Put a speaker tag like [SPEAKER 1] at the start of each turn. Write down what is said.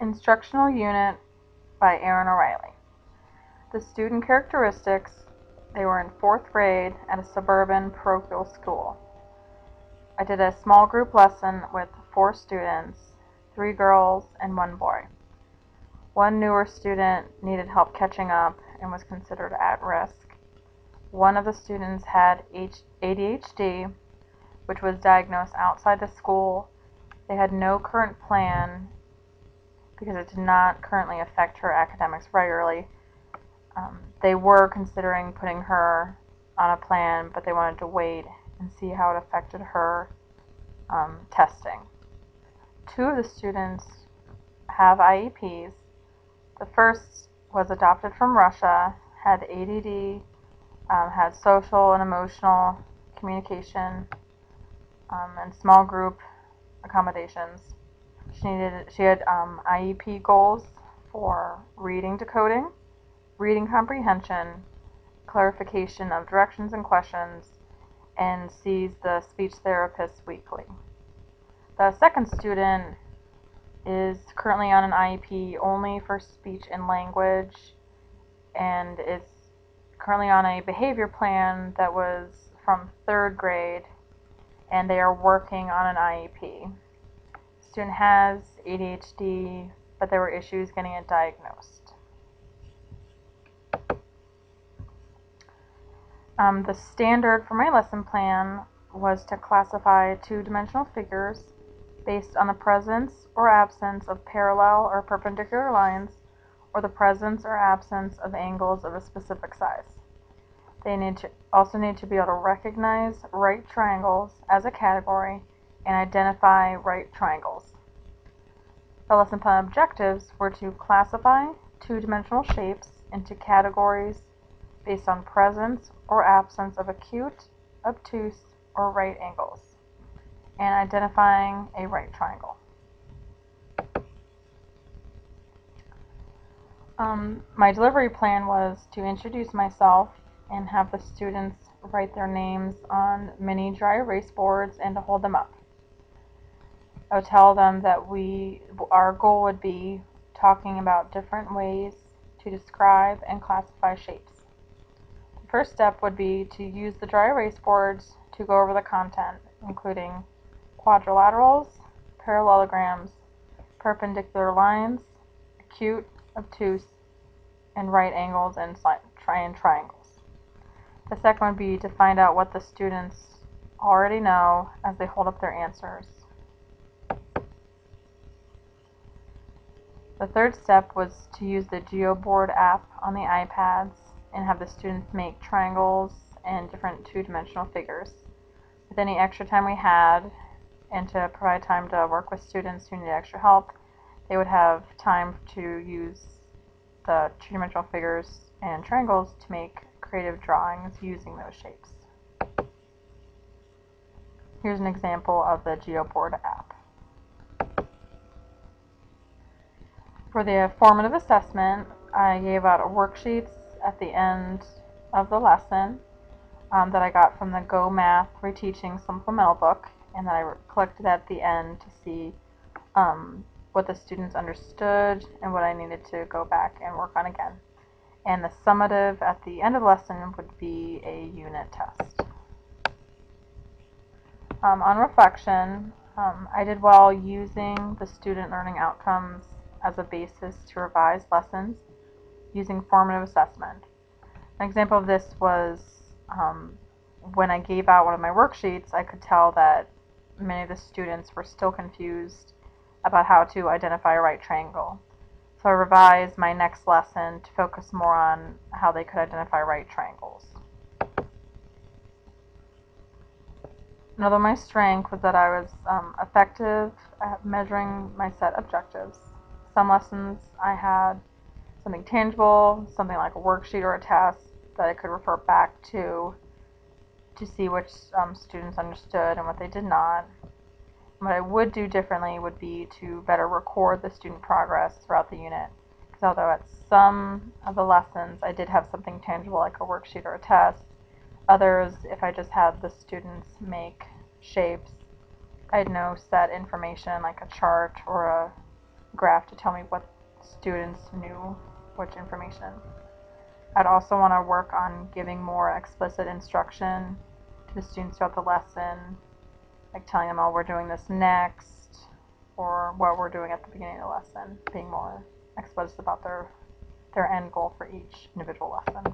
[SPEAKER 1] Instructional Unit by Aaron O'Reilly. The student characteristics: they were in 4th grade at a suburban parochial school. I did a small group lesson with 4 students, 3 girls and 1 boy. One newer student needed help catching up and was considered at risk. One of the students had ADHD, which was diagnosed outside the school. They had no current plan because it did not currently affect her academics regularly. They were considering putting her on a plan, but they wanted to wait and see how it affected her testing. 2 of the students have IEPs. The first was adopted from Russia, had ADD, had social and emotional communication, and small group accommodations. She had IEP goals for reading decoding, reading comprehension, clarification of directions and questions, and sees the speech therapist weekly. The second student is currently on an IEP only for speech and language, and is currently on a behavior plan that was from 3rd grade, and they are working on an IEP. The student has ADHD, but there were issues getting it diagnosed. The standard for my lesson plan was to classify 2-dimensional figures based on the presence or absence of parallel or perpendicular lines, or the presence or absence of angles of a specific size. They also need to be able to recognize right triangles as a category and identify right triangles. The lesson plan objectives were to classify 2-dimensional shapes into categories based on presence or absence of acute, obtuse, or right angles, and identifying a right triangle. My delivery plan was to introduce myself and have the students write their names on mini dry erase boards and to hold them up. I would tell them that our goal would be talking about different ways to describe and classify shapes. The first step would be to use the dry erase boards to go over the content, including quadrilaterals, parallelograms, perpendicular lines, acute, obtuse, and right angles and triangles. The second would be to find out what the students already know as they hold up their answers. The third step was to use the GeoBoard app on the iPads and have the students make triangles and different 2-dimensional figures. With any extra time we had, and to provide time to work with students who need extra help, they would have time to use the 2-dimensional figures and triangles to make creative drawings using those shapes. Here's an example of the GeoBoard app. For the formative assessment, I gave out worksheets at the end of the lesson that I got from the Go Math Reteaching Supplemental book, and that I collected at the end to see what the students understood and what I needed to go back and work on again. And the summative at the end of the lesson would be a unit test. On reflection, I did well using the student learning outcomes as a basis to revise lessons using formative assessment. An example of this was when I gave out one of my worksheets, I could tell that many of the students were still confused about how to identify a right triangle. So I revised my next lesson to focus more on how they could identify right triangles. Another of my strength was that I was effective at measuring my set objectives. Some lessons I had something tangible, something like a worksheet or a test that I could refer back to see which students understood and what they did not. What I would do differently would be to better record the student progress throughout the unit. Because although at some of the lessons I did have something tangible like a worksheet or a test, others, if I just had the students make shapes, I had no set information like a chart or graph to tell me what students knew which information. I'd also want to work on giving more explicit instruction to the students throughout the lesson, like telling them, oh, we're doing this next, or what we're doing at the beginning of the lesson, being more explicit about their end goal for each individual lesson.